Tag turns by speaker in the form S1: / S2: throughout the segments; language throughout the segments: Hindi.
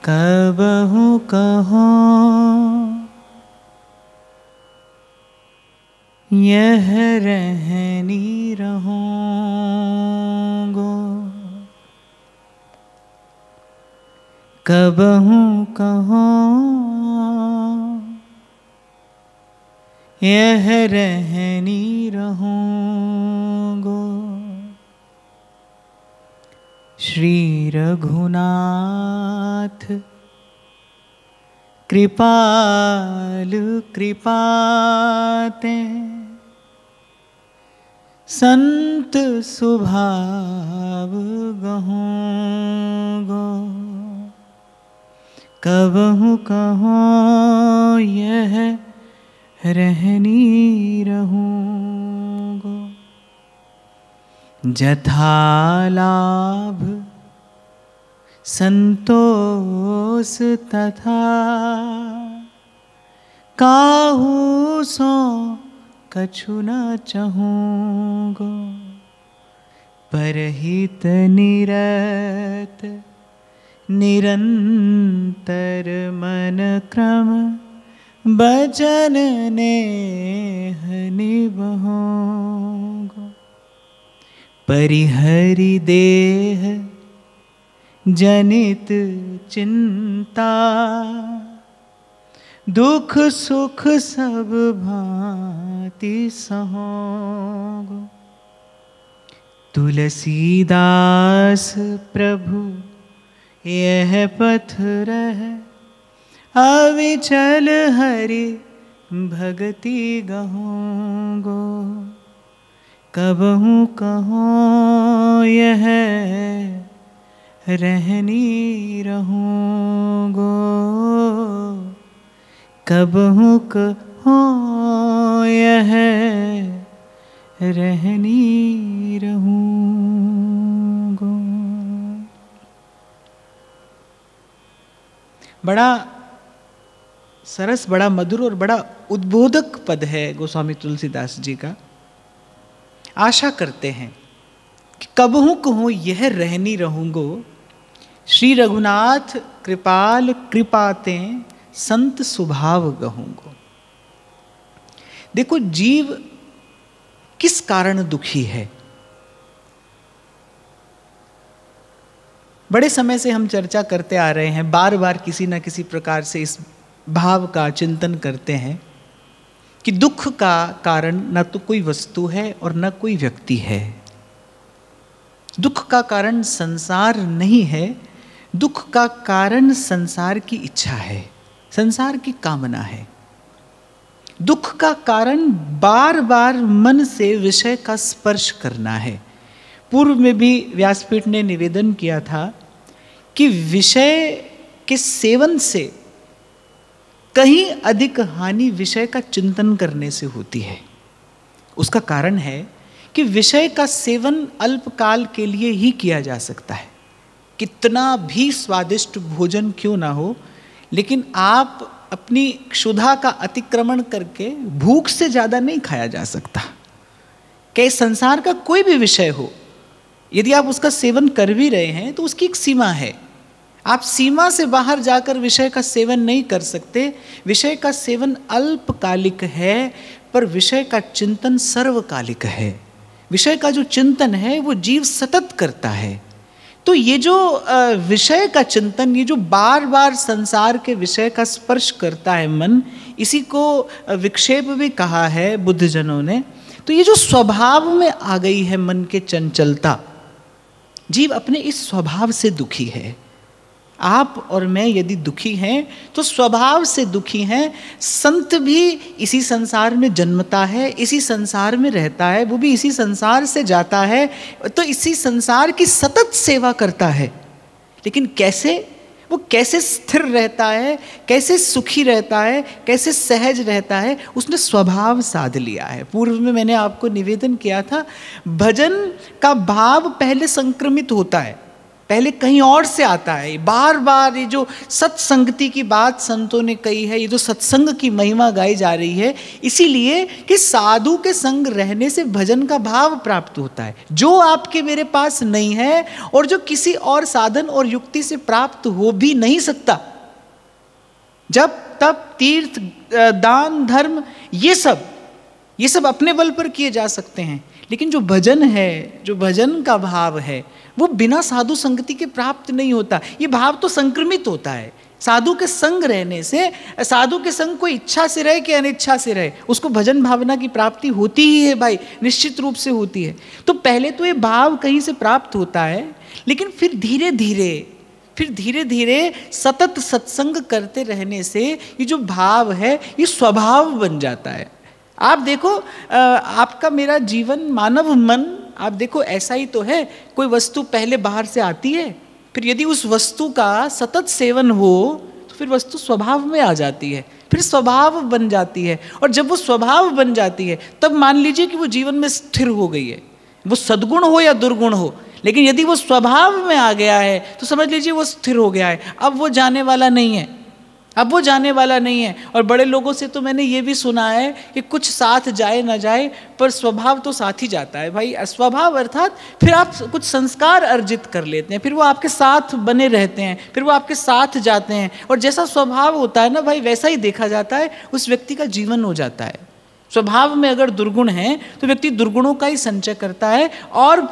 S1: कबहु कहो यह रहनी रहूँगो, कबहु कहो यह रहनी रहूँगो। श्री रघुनाथ कृपाल कृपाते, संत स्वभाव गहूँगो, कबहु कहो यह रहनी रहूँगो। जथा लाभ संतोष तथा, काहू सो कछु न चाहूँगो। परहित निरत निरंतर मन क्रम, बचन नेह निबहूँगो। परिहरि देह जनित चिंता, दुख सुख सब भांति सहोगो। तुलसीदास प्रभु यह पथ रह, अविचल हरि भगति गहूँगो। कबहु कहो यह रहनी रहूँगो, कबहु कहो यह रहनी रहूँगो। बड़ा सरस, बड़ा मधुर और बड़ा उद्बोधक पद है गोस्वामी तुलसीदास जी का। आशा करते हैं कि कबहु कहूँ यह रहनी रहूँगो, श्री रघुनाथ कृपाल कृपाते, संत स्वभाव गहूँगो। देखो, जीव किस कारण दुखी है? बड़े समय से हम चर्चा करते आ रहे हैं, बार बार किसी न किसी प्रकार से इस भाव का चिंतन करते हैं कि दुख का कारण न तो कोई वस्तु है और न कोई व्यक्ति है। दुख का कारण संसार नहीं है, दुख का कारण संसार की इच्छा है, संसार की कामना है। दुख का कारण बार बार मन से विषय का स्पर्श करना है। पूर्व में भी व्यासपीठ ने निवेदन किया था कि विषय के सेवन से कहीं अधिक हानि विषय का चिंतन करने से होती है। उसका कारण है कि विषय का सेवन अल्पकाल के लिए ही किया जा सकता है। कितना भी स्वादिष्ट भोजन क्यों ना हो, लेकिन आप अपनी क्षुधा का अतिक्रमण करके भूख से ज़्यादा नहीं खाया जा सकता। कि संसार का कोई भी विषय हो, यदि आप उसका सेवन कर भी रहे हैं तो उसकी एक सीमा है। आप सीमा से बाहर जाकर विषय का सेवन नहीं कर सकते। विषय का सेवन अल्पकालिक है, पर विषय का चिंतन सर्वकालिक है। विषय का जो चिंतन है वो जीव सतत करता है। तो ये जो विषय का चिंतन, ये जो बार बार संसार के विषय का स्पर्श करता है मन, इसी को विक्षेप भी कहा है बुद्धजनों ने। तो ये जो स्वभाव में आ गई है मन के चंचलता, जीव अपने इस स्वभाव से दुखी है। आप और मैं यदि दुखी हैं तो स्वभाव से दुखी हैं। संत भी इसी संसार में जन्मता है, इसी संसार में रहता है, वो भी इसी संसार से जाता है, तो इसी संसार की सतत सेवा करता है। लेकिन कैसे? वो कैसे स्थिर रहता है, कैसे सुखी रहता है, कैसे सहज रहता है, उसने स्वभाव साध लिया है। पूर्व में मैंने आपको निवेदन किया था, भजन का भाव पहले संक्रमित होता है, पहले कहीं और से आता है। बार बार ये जो सत्संगति की बात संतों ने कही है, ये जो सत्संग की महिमा गाई जा रही है, इसीलिए कि साधु के संग रहने से भजन का भाव प्राप्त होता है, जो आपके मेरे पास नहीं है और जो किसी और साधन और युक्ति से प्राप्त हो भी नहीं सकता। जब तप तीर्थ दान धर्म ये सब अपने बल पर किए जा सकते हैं, लेकिन जो भजन है, जो भजन का भाव है, वो बिना साधु संगति के प्राप्त नहीं होता। ये भाव तो संक्रमित होता है साधु के संग रहने से। साधु के संग कोई इच्छा से रहे कि अनिच्छा से रहे, उसको भजन भावना की प्राप्ति होती ही है भाई, निश्चित रूप से होती है। तो पहले तो ये भाव कहीं से प्राप्त होता है, लेकिन फिर धीरे धीरे सतत सत्संग करते रहने से ये जो भाव है ये स्वभाव बन जाता है। आप देखो, आपका मेरा जीवन, मानव मन, आप देखो ऐसा ही तो है। कोई वस्तु पहले बाहर से आती है, फिर यदि उस वस्तु का सतत सेवन हो तो फिर वस्तु स्वभाव में आ जाती है, फिर स्वभाव बन जाती है। और जब वो स्वभाव बन जाती है तब मान लीजिए कि वो जीवन में स्थिर हो गई है, वो सद्गुण हो या दुर्गुण हो। लेकिन यदि वो स्वभाव में आ गया है तो समझ लीजिए वो स्थिर हो गया है, अब वो जाने वाला नहीं है, अब वो जाने वाला नहीं है। और बड़े लोगों से तो मैंने ये भी सुना है कि कुछ साथ जाए ना जाए पर स्वभाव तो साथ ही जाता है भाई। स्वभाव अर्थात फिर आप कुछ संस्कार अर्जित कर लेते हैं, फिर वो आपके साथ बने रहते हैं, फिर वो आपके साथ जाते हैं, और जैसा स्वभाव होता है ना भाई वैसा ही देखा जाता है, उस व्यक्ति का जीवन हो जाता है। स्वभाव में अगर दुर्गुण है तो व्यक्ति दुर्गुणों का ही संचय करता है, और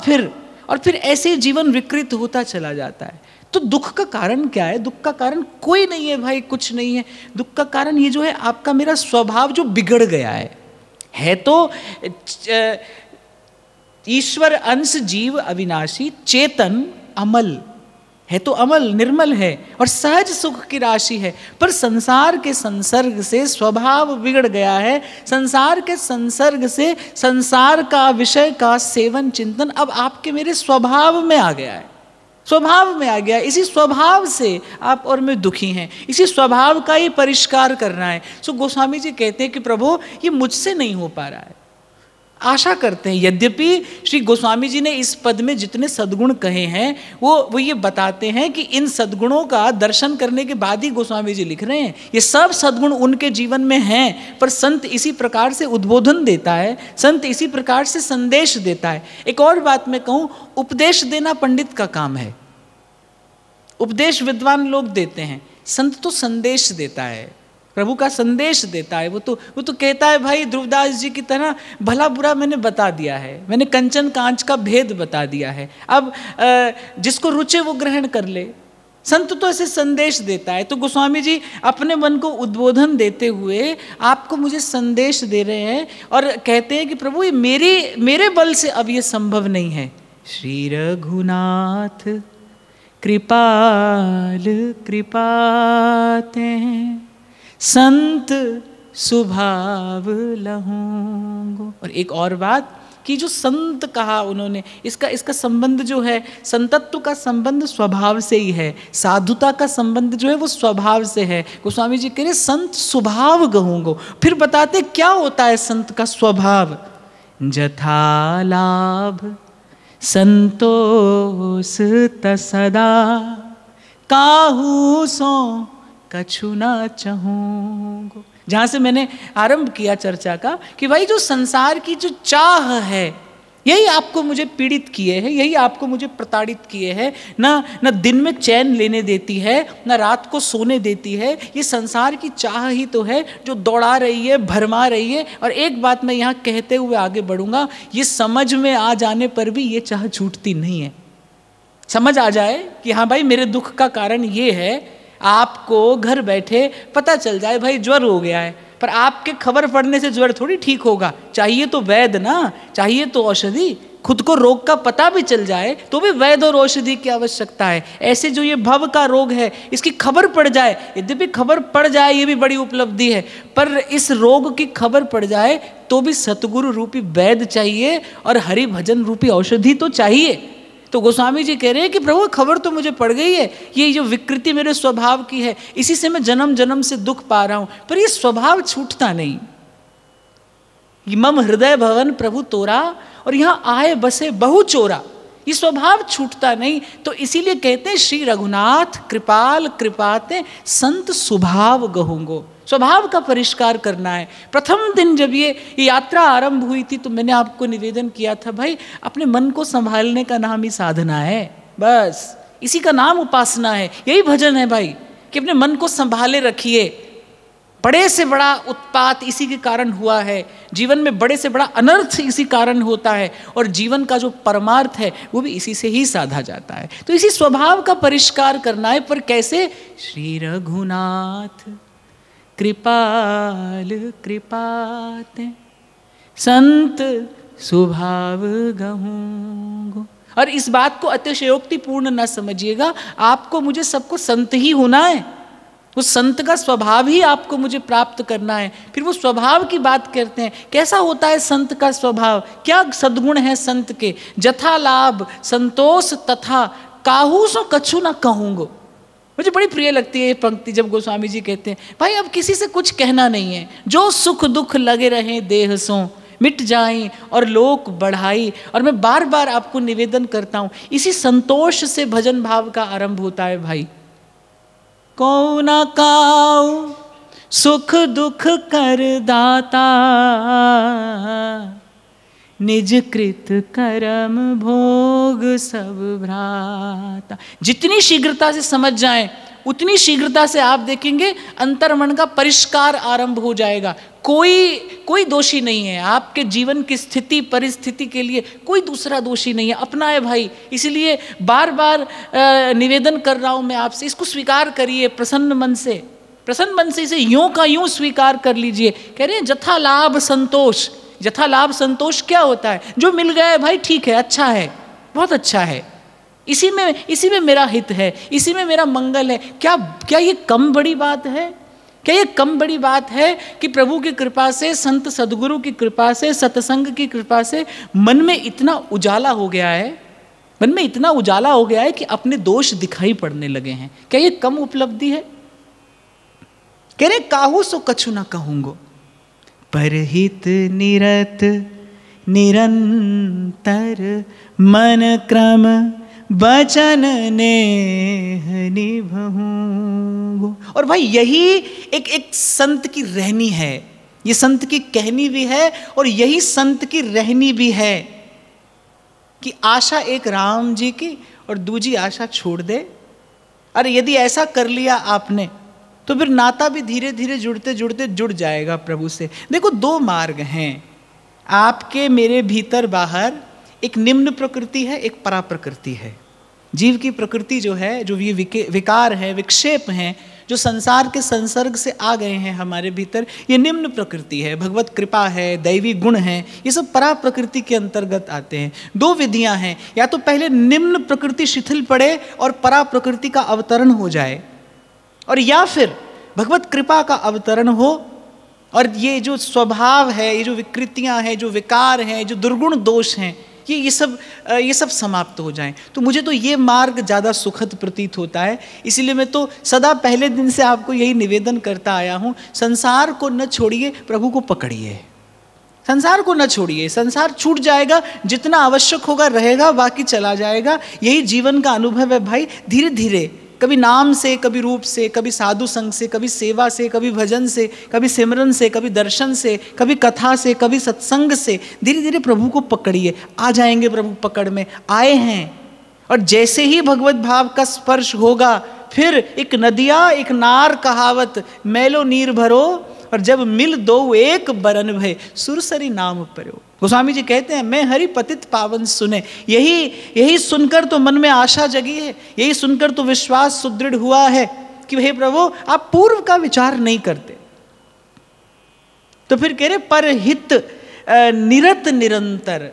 S1: फिर ऐसे ही जीवन विकृत होता चला जाता है। तो दुख का कारण क्या है? दुख का कारण कोई नहीं है भाई, कुछ नहीं है। दुख का कारण ये जो है आपका मेरा स्वभाव जो बिगड़ गया है तो ईश्वर अंश जीव अविनाशी चेतन अमल है, तो अमल निर्मल है और सहज सुख की राशि है, पर संसार के संसर्ग से स्वभाव बिगड़ गया है। संसार के संसर्ग से संसार का विषय का सेवन चिंतन अब आपके मेरे स्वभाव में आ गया है, स्वभाव में आ गया। इसी स्वभाव से आप और मैं दुखी हैं, इसी स्वभाव का ही परिष्कार करना है। सो गोस्वामी जी कहते हैं कि प्रभु ये मुझसे नहीं हो पा रहा है। आशा करते हैं, यद्यपि श्री गोस्वामी जी ने इस पद में जितने सद्गुण कहे हैं वो ये बताते हैं कि इन सद्गुणों का दर्शन करने के बाद ही गोस्वामी जी लिख रहे हैं। ये सब सद्गुण उनके जीवन में हैं, पर संत इसी प्रकार से उद्बोधन देता है, संत इसी प्रकार से संदेश देता है। एक और बात मैं कहूँ, उपदेश देना पंडित का काम है, उपदेश विद्वान लोग देते हैं, संत तो संदेश देता है, प्रभु का संदेश देता है। वो तो कहता है भाई ध्रुवदास जी की तरह भला बुरा मैंने बता दिया है, मैंने कंचन कांच का भेद बता दिया है, अब जिसको रुचे वो ग्रहण कर ले। संत तो ऐसे संदेश देता है। तो गोस्वामी जी अपने मन को उद्बोधन देते हुए आपको मुझे संदेश दे रहे हैं और कहते हैं कि प्रभु ये मेरे बल से अब ये संभव नहीं है। श्री रघुनाथ कृपाल कृपाते संत स्वभाव लहूंगो। और एक और बात कि जो संत कहा उन्होंने, इसका संबंध जो है, संतत्व का संबंध स्वभाव से ही है, साधुता का संबंध जो है वो स्वभाव से है। गोस्वामी जी कह रहे संत स्वभाव कहूंगो। फिर बताते क्या होता है संत का स्वभाव। जथा लाभ संतोष तसदा काहू सो कछु ना चाहूंगो। जहां से मैंने आरंभ किया चर्चा का कि भाई जो संसार की जो चाह है यही आपको मुझे पीड़ित किए है, यही आपको मुझे प्रताड़ित किए है। ना दिन में चैन लेने देती है, ना रात को सोने देती है। ये संसार की चाह ही तो है जो दौड़ा रही है, भरमा रही है। और एक बात मैं यहाँ कहते हुए आगे बढ़ूंगा, ये समझ में आ जाने पर भी ये चाह छूटती नहीं है। समझ आ जाए कि हाँ भाई मेरे दुख का कारण ये है, आपको घर बैठे पता चल जाए भाई ज्वर हो गया है, पर आपके खबर पड़ने से ज्वर थोड़ी ठीक होगा। चाहिए तो वैद्य ना, चाहिए तो औषधि। खुद को रोग का पता भी चल जाए तो भी वैद्य और औषधि की आवश्यकता है। ऐसे जो ये भव का रोग है इसकी खबर पड़ जाए, यद्यपि खबर पड़ जाए ये भी बड़ी उपलब्धि है, पर इस रोग की खबर पड़ जाए तो भी सतगुरु रूपी वैद्य चाहिए और हरि भजन रूपी औषधि तो चाहिए। तो गोस्वामी जी कह रहे हैं कि प्रभु खबर तो मुझे पड़ गई है, ये जो विकृति मेरे स्वभाव की है इसी से मैं जन्म जन्म से दुख पा रहा हूं, पर ये स्वभाव छूटता नहीं। मम हृदय भवन प्रभु तोरा, और यहां आए बसे बहु चोरा। ये स्वभाव छूटता नहीं। तो इसीलिए कहते हैं श्री रघुनाथ कृपाल कृपाते संत स्वभाव गहूंगो। स्वभाव का परिष्कार करना है। प्रथम दिन जब ये यात्रा आरंभ हुई थी तो मैंने आपको निवेदन किया था, भाई अपने मन को संभालने का नाम ही साधना है, बस इसी का नाम उपासना है, यही भजन है भाई, कि अपने मन को संभाले रखिए। बड़े से बड़ा उत्पात इसी के कारण हुआ है, जीवन में बड़े से बड़ा अनर्थ इसी कारण होता है, और जीवन का जो परमार्थ है वो भी इसी से ही साधा जाता है। तो इसी स्वभाव का परिष्कार करना है। पर कैसे? श्री रघुनाथ कृपाल कृपाते संत स्वभाव गहूंगो। और इस बात को अतिशयोक्तिपूर्ण न समझिएगा, आपको मुझे सबको संत ही होना है, उस संत का स्वभाव ही आपको मुझे प्राप्त करना है। फिर वो स्वभाव की बात करते हैं, कैसा होता है संत का स्वभाव, क्या सद्गुण है संत के? जथा लाभ संतोष तथा काहू सो कछु ना कहूंगो। मुझे बड़ी प्रिय लगती है ये पंक्ति, जब गोस्वामी जी कहते हैं भाई अब किसी से कुछ कहना नहीं है, जो सुख दुख लगे रहे देह सो मिट जाएं और लोक बढ़ाई। और मैं बार बार आपको निवेदन करता हूं, इसी संतोष से भजन भाव का आरंभ होता है भाई। कौ न काऊ सुख दुख कर दाता, निज कृत कर्म भोग सब भ्राता। जितनी शीघ्रता से समझ जाएं उतनी शीघ्रता से आप देखेंगे अंतर्मन का परिष्कार आरंभ हो जाएगा। कोई दोषी नहीं है आपके जीवन की स्थिति परिस्थिति के लिए, कोई दूसरा दोषी नहीं है, अपना है भाई। इसलिए बार बार निवेदन कर रहा हूं मैं आपसे, इसको स्वीकार करिए प्रसन्न मन से, प्रसन्न मन से इसे यूं का यूं स्वीकार कर लीजिए। कह रहे हैं जथा लाभ संतोष। जथा लाभ संतोष क्या होता है? जो मिल गया है भाई ठीक है, अच्छा है, बहुत अच्छा है, इसी में मेरा हित है, इसी में मेरा मंगल है। क्या ये कम बड़ी बात है? क्या ये कम बड़ी बात है कि प्रभु की कृपा से, संत सदगुरु की कृपा से, सत्संग की कृपा से मन में इतना उजाला हो गया है, मन में इतना उजाला हो गया है कि अपने दोष दिखाई पड़ने लगे हैं। क्या ये कम उपलब्धि है? कह रहे काहू सो कछु ना कहूंगो, परहित निरत निरंतर मन क्रम बचन नेह निभहूं। और भाई यही एक संत की रहनी है, ये संत की कहनी भी है और यही संत की रहनी भी है कि आशा एक राम जी की और दूजी आशा छोड़ दे। अरे यदि ऐसा कर लिया आपने तो फिर नाता भी धीरे धीरे जुड़ते जुड़ते जुड़ जाएगा प्रभु से। देखो दो मार्ग हैं आपके मेरे भीतर बाहर, एक निम्न प्रकृति है, एक परा प्रकृति है। जीव की प्रकृति जो है, जो ये विकार है, विक्षेप हैं, जो संसार के संसर्ग से आ गए हैं हमारे भीतर, ये निम्न प्रकृति है। भगवत कृपा है, दैवी गुण है, ये सब परा प्रकृति के अंतर्गत आते हैं। दो विधियां हैं, या तो पहले निम्न प्रकृति शिथिल पड़े और परा प्रकृति का अवतरण हो जाए, और या फिर भगवत कृपा का अवतरण हो और ये जो स्वभाव है, ये जो विकृतियां हैं, जो विकार हैं, जो दुर्गुण दोष हैं, ये सब समाप्त हो जाएं। तो मुझे तो ये मार्ग ज़्यादा सुखद प्रतीत होता है। इसीलिए मैं तो सदा पहले दिन से आपको यही निवेदन करता आया हूँ, संसार को न छोड़िए, प्रभु को पकड़िए। संसार को न छोड़िए, संसार छूट जाएगा, जितना आवश्यक होगा रहेगा, बाकी चला जाएगा। यही जीवन का अनुभव है भाई। धीरे धीरे कभी नाम से, कभी रूप से, कभी साधु संग से, कभी सेवा से, कभी भजन से, कभी सिमरन से, कभी दर्शन से, कभी कथा से, कभी सत्संग से, धीरे धीरे प्रभु को पकड़िए। आ जाएंगे प्रभु पकड़ में, आए हैं। और जैसे ही भगवत भाव का स्पर्श होगा, फिर एक नदिया एक नार कहावत, मैलो नीर भरो और जब मिल दो एक बरन भय, सुरसरी नाम पर्यो। गोस्वामी जी कहते हैं मैं हरि पतित पावन सुने। यही सुनकर तो मन में आशा जगी है, यही सुनकर तो विश्वास सुदृढ़ हुआ है कि हे प्रभु आप पूर्व का विचार नहीं करते। तो फिर कह रहे परहित निरत निरंतर,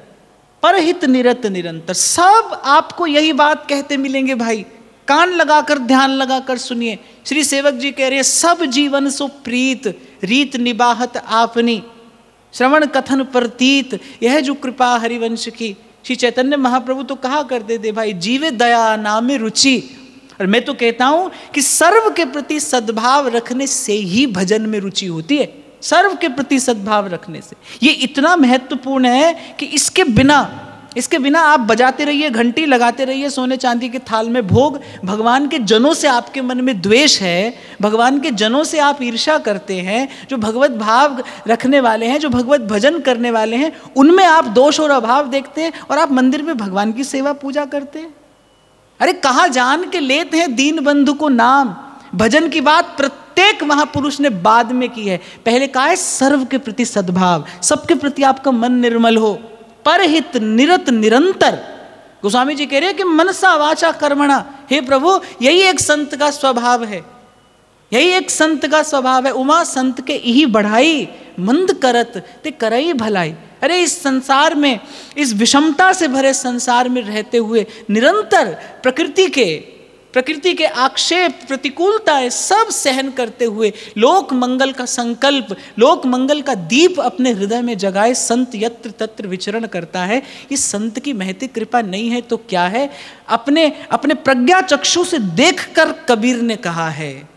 S1: परहित निरत निरंतर, सब आपको यही बात कहते मिलेंगे भाई। कान लगाकर ध्यान लगाकर सुनिए। श्री सेवक जी कह रहे हैं सब जीवन सो प्रीत रीत निबाहत आपनी, श्रवण कथन प्रतीत यह जो कृपा हरिवंश की। श्री चैतन्य महाप्रभु तो कहा करते थे भाई जीवे दया नामे रुचि। और मैं तो कहता हूं कि सर्व के प्रति सद्भाव रखने से ही भजन में रुचि होती है, सर्व के प्रति सद्भाव रखने से। ये इतना महत्वपूर्ण है कि इसके बिना इसके बिना आप बजाते रहिए, घंटी लगाते रहिए, सोने चांदी के थाल में भोग, भगवान के जनों से आपके मन में द्वेष है, भगवान के जनों से आप ईर्ष्या करते हैं, जो भगवत भाव रखने वाले हैं, जो भगवत भजन करने वाले हैं, उनमें आप दोष और अभाव देखते हैं, और आप मंदिर में भगवान की सेवा पूजा करते हैं। अरे कहाँ जान के लेते हैं दीन बंधु को नाम। भजन की बात प्रत्येक महापुरुष ने बाद में की है, पहले कहा है सर्व के प्रति सद्भाव, सबके प्रति आपका मन निर्मल हो, परहित निरत निरंतर। गोस्वामी जी कह रहे हैं कि मनसा वाचा कर्मणा, हे प्रभु यही एक संत का स्वभाव है, यही एक संत का स्वभाव है। उमा संत के यही बढ़ाई, मंद करत ते करई भलाई। अरे इस संसार में, इस विषमता से भरे संसार में रहते हुए निरंतर प्रकृति के आक्षेप, प्रतिकूलताएं सब सहन करते हुए लोक मंगल का संकल्प, लोक मंगल का दीप अपने हृदय में जगाए संत यत्र तत्र विचरण करता है। इस संत की महती कृपा नहीं है तो क्या है? अपने प्रज्ञा चक्षु से देखकर कबीर ने कहा है,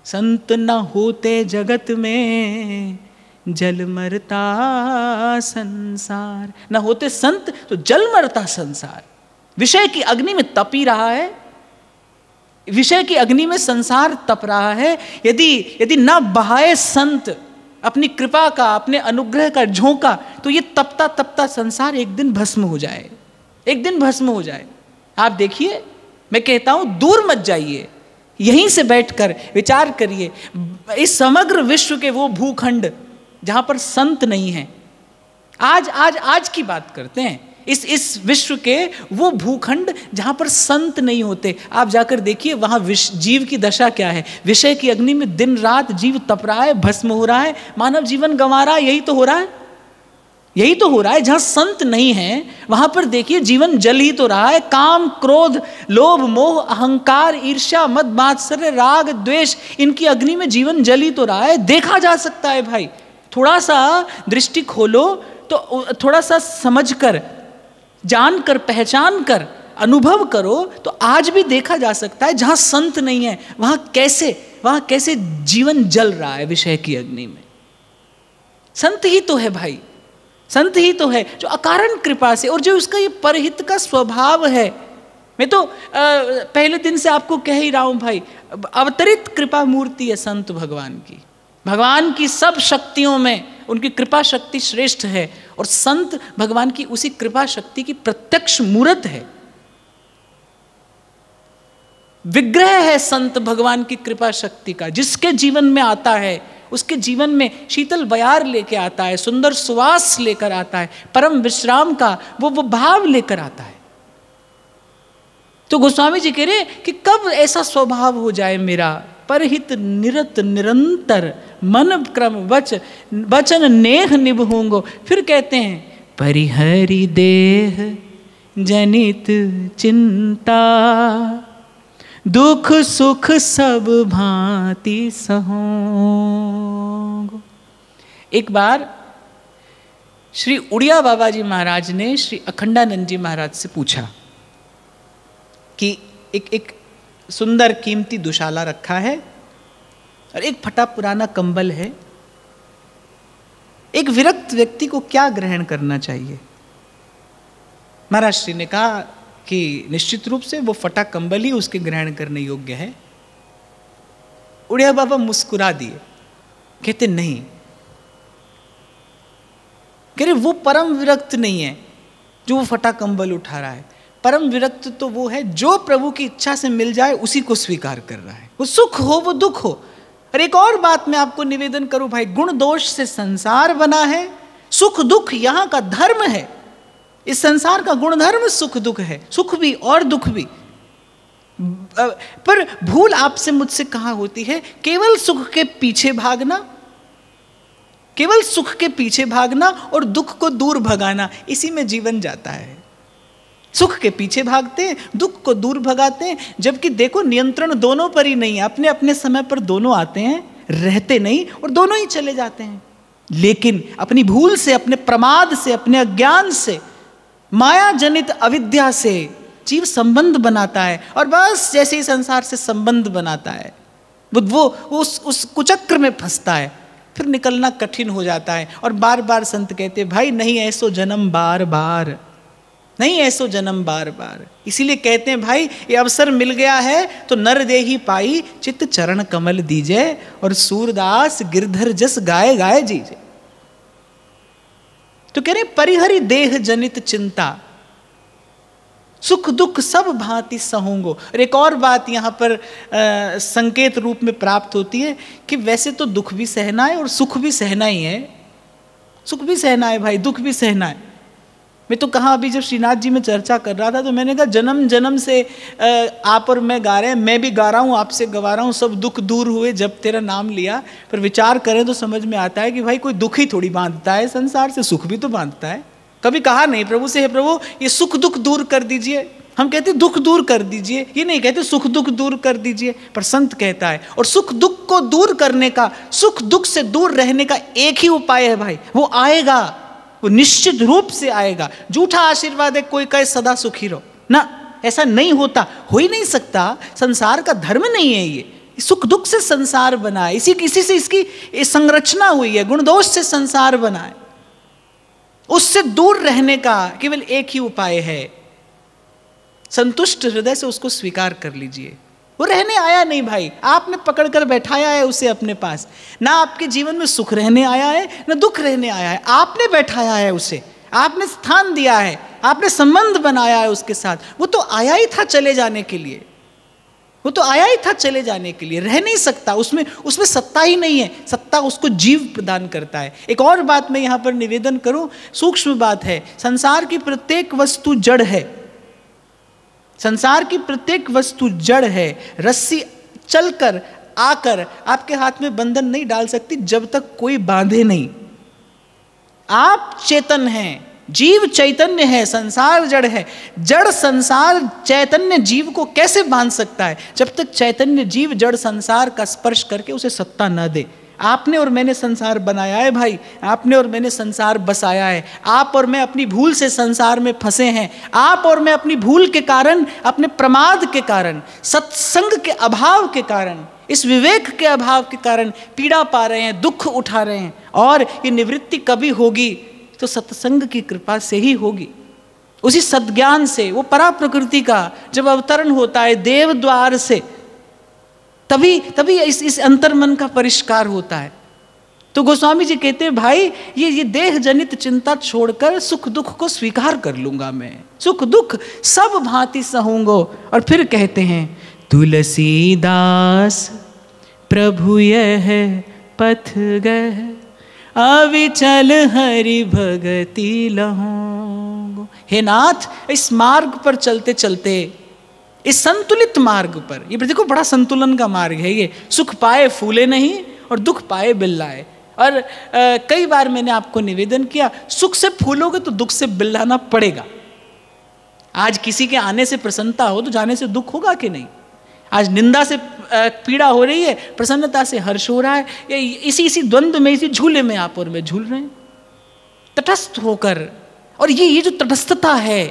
S1: संत न होते जगत में जल मरता संसार। न होते संत तो जल मरता संसार। विषय की अग्नि में तप ही रहा है, विषय की अग्नि में संसार तप रहा है। यदि न बहाए संत अपनी कृपा का, अपने अनुग्रह का झोंका, तो ये तपता तपता संसार एक दिन भस्म हो जाए, एक दिन भस्म हो जाए। आप देखिए, मैं कहता हूं दूर मत जाइए, यहीं से बैठकर विचार करिए, इस समग्र विश्व के वो भूखंड जहां पर संत नहीं है, आज की बात करते हैं, इस विश्व के वो भूखंड जहां पर संत नहीं होते, आप जाकर देखिए वहां जीव की दशा क्या है। विषय की अग्नि में दिन रात जीव तप रहा है, भस्म हो रहा है, मानव जीवन गंवा रहा है। यही तो हो रहा है, यही तो हो रहा है। जहां संत नहीं है वहां पर देखिए जीवन जल ही तो रहा है। काम, क्रोध, लोभ, मोह, अहंकार, ईर्ष्या, मद मात्सर्य, राग, द्वेष, इनकी अग्नि में जीवन जल ही तो रहा है। देखा जा सकता है भाई, थोड़ा सा दृष्टि खोलो तो, थोड़ा सा समझकर, जानकर, पहचान कर, अनुभव करो तो आज भी देखा जा सकता है जहां संत नहीं है वहां कैसे जीवन जल रहा है विषय की अग्नि में। संत ही तो है भाई, संत ही तो है जो अकारण कृपा से, और जो उसका ये परहित का स्वभाव है। मैं तो पहले दिन से आपको कह ही रहा हूं भाई, अवतरित कृपा मूर्ति है संत भगवान की। भगवान की सब शक्तियों में उनकी कृपा शक्ति श्रेष्ठ है, और संत भगवान की उसी कृपा शक्ति की प्रत्यक्ष मूर्त है, विग्रह है संत भगवान की कृपा शक्ति का। जिसके जीवन में आता है उसके जीवन में शीतल बयार लेके आता है, सुंदर सुवास लेकर आता है, परम विश्राम का वो भाव लेकर आता है। तो गोस्वामी जी कह रहे कि कब ऐसा स्वभाव हो जाए मेरा, परहित निरत निरंतर मन क्रम वचन नेह निभूंगो। फिर कहते हैं परिहरि देह जनित चिंता, दुख सुख सब भांति सहोंगो। एक बार श्री उड़िया बाबा जी महाराज ने श्री अखंडानंद जी महाराज से पूछा कि एक सुंदर कीमती दुशाला रखा है और एक फटा पुराना कंबल है, एक विरक्त व्यक्ति को क्या ग्रहण करना चाहिए? महाराज श्री ने कहा कि निश्चित रूप से वो फटा कंबल ही उसके ग्रहण करने योग्य है। उड़िया बाबा मुस्कुरा दिए, कहते नहीं, कह रहे वो परम विरक्त नहीं है जो वो फटा कंबल उठा रहा है। परम विरक्त तो वो है जो प्रभु की इच्छा से मिल जाए उसी को स्वीकार कर रहा है, वो सुख हो वो दुख हो। और एक और बात मैं आपको निवेदन करूं भाई, गुण दोष से संसार बना है, सुख दुख यहाँ का धर्म है। इस संसार का गुण धर्म सुख दुख है, सुख भी और दुख भी। पर भूल आपसे मुझसे कहाँ होती है? केवल सुख के पीछे भागना, केवल सुख के पीछे भागना और दुख को दूर भगाना, इसी में जीवन जाता है। सुख के पीछे भागते हैं, दुख को दूर भगाते हैं, जबकि देखो नियंत्रण दोनों पर ही नहीं है। अपने अपने समय पर दोनों आते हैं, रहते नहीं और दोनों ही चले जाते हैं। लेकिन अपनी भूल से, अपने प्रमाद से, अपने अज्ञान से, माया जनित अविद्या से जीव संबंध बनाता है, और बस जैसे ही संसार से संबंध बनाता है वो उस कुचक्र में फंसता है, फिर निकलना कठिन हो जाता है। और बार बार संत कहते भाई नहीं ऐसो जन्म बार बार, नहीं ऐसो जन्म बार बार। इसीलिए कहते हैं भाई ये अवसर मिल गया है तो नर देही पाई, चित्त चरण कमल दीजे, और सूरदास गिरधर जस गाए गाए जीजे। तो कह रहे परिहरि देह जनित चिंता, सुख दुख सब भांति सहूंगो। और एक और बात यहाँ पर संकेत रूप में प्राप्त होती है कि वैसे तो दुख भी सहना है और सुख भी सहना ही है। सुख भी सहना है भाई, दुख भी सहना है। मैं तो कहाँ अभी जब श्रीनाथ जी में चर्चा कर रहा था तो मैंने कहा जन्म जन्म से आप और मैं गा रहे हैं, मैं भी गा रहा हूँ, आपसे गवा रहा हूँ, सब दुख दूर हुए जब तेरा नाम लिया। पर विचार करें तो समझ में आता है कि भाई कोई दुख ही थोड़ी बांधता है संसार से, सुख भी तो बांधता है। कभी कहा नहीं प्रभु से, हे प्रभु ये सुख दुख दूर कर दीजिए। हम कहते दुख दूर कर दीजिए, ये नहीं कहते सुख दुख दूर कर दीजिए। पर संत कहता है, और सुख दुख को दूर करने का, सुख दुख से दूर रहने का एक ही उपाय है भाई, वो आएगा, वो निश्चित रूप से आएगा। झूठा आशीर्वाद है कोई कहे सदा सुखी रहो ना, ऐसा नहीं होता, हो ही नहीं सकता। संसार का धर्म नहीं है ये, सुख दुख से संसार बना है, इसी से इसकी संरचना हुई है, गुण दोष से संसार बना है। उससे दूर रहने का केवल एक ही उपाय है, संतुष्ट हृदय से उसको स्वीकार कर लीजिए। वो रहने आया नहीं भाई, आपने पकड़कर बैठाया है उसे अपने पास। ना आपके जीवन में सुख रहने आया है, ना दुख रहने आया है, आपने बैठाया है उसे, आपने स्थान दिया है, आपने संबंध बनाया है उसके साथ। वो तो आया ही था चले जाने के लिए, वो तो आया ही था चले जाने के लिए, रह नहीं सकता, उसमें सत्ता ही नहीं है। सत्ता उसको जीव प्रदान करता है। एक और बात मैं यहाँ पर निवेदन करूँ, सूक्ष्म बात है, संसार की प्रत्येक वस्तु जड़ है, संसार की प्रत्येक वस्तु जड़ है। रस्सी चलकर आकर आपके हाथ में बंधन नहीं डाल सकती जब तक कोई बांधे नहीं। आप चेतन हैं, जीव चैतन्य है, संसार जड़ है। जड़ संसार चैतन्य जीव को कैसे बांध सकता है? जब तक चैतन्य जीव जड़ संसार का स्पर्श करके उसे सत्ता न दे। आपने और मैंने संसार बनाया है भाई, आपने और मैंने संसार बसाया है। आप और मैं अपनी भूल से संसार में फंसे हैं। आप और मैं अपनी भूल के कारण, अपने प्रमाद के कारण, सत्संग के अभाव के कारण, इस विवेक के अभाव के कारण पीड़ा पा रहे हैं, दुख उठा रहे हैं। और ये निवृत्ति कभी होगी तो सत्संग की कृपा से ही होगी, उसी सद्ज्ञान से। वो परा प्रकृति का जब अवतरण होता है देव द्वार से, तभी इस अंतर्मन का परिष्कार होता है। तो गोस्वामी जी कहते हैं भाई ये देह जनित चिंता छोड़कर सुख दुख को स्वीकार कर लूंगा मैं, सुख दुख सब भांति सहूंगो। और फिर कहते हैं तुलसीदास प्रभु यह पथ गए, अविचल हरि भगति लहूंगो। हे नाथ, इस मार्ग पर चलते चलते, इस संतुलित मार्ग पर, ये देखो बड़ा संतुलन का मार्ग है ये, सुख पाए फूले नहीं और दुख पाए बिल्लाए। और कई बार मैंने आपको निवेदन किया, सुख से फूलोगे तो दुख से बिल्लाना पड़ेगा। आज किसी के आने से प्रसन्नता हो तो जाने से दुख होगा कि नहीं? आज निंदा से पीड़ा हो रही है, प्रसन्नता से हर्ष हो रहा है। इसी द्वंद्व में, इसी झूले में आप और मैं झूल रहे हैं तटस्थ होकर। और ये जो तटस्थता है,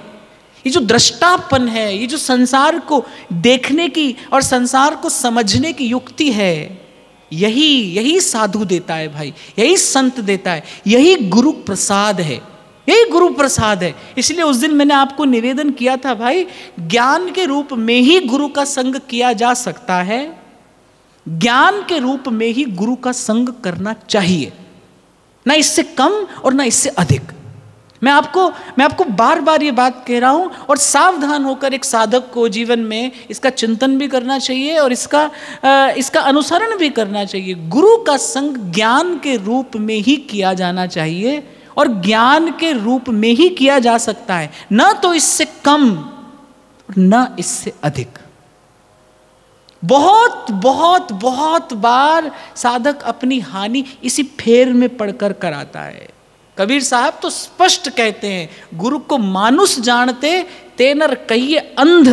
S1: ये जो दृष्टापन है, ये जो संसार को देखने की और संसार को समझने की युक्ति है, यही साधु देता है भाई, यही संत देता है, यही गुरु प्रसाद है, यही गुरु प्रसाद है। इसलिए उस दिन मैंने आपको निवेदन किया था भाई, ज्ञान के रूप में ही गुरु का संग किया जा सकता है, ज्ञान के रूप में ही गुरु का संग करना चाहिए, ना इससे कम और ना इससे अधिक। मैं आपको बार बार ये बात कह रहा हूं, और सावधान होकर एक साधक को जीवन में इसका चिंतन भी करना चाहिए और इसका अनुसरण भी करना चाहिए। गुरु का संग ज्ञान के रूप में ही किया जाना चाहिए, और ज्ञान के रूप में ही किया जा सकता है, न तो इससे कम न इससे अधिक। बहुत बहुत बहुत बार साधक अपनी हानि इसी फेर में पड़कर कराता है। कबीर साहब तो स्पष्ट कहते हैं, गुरु को मानुष जानते तेनर कहिए अंध।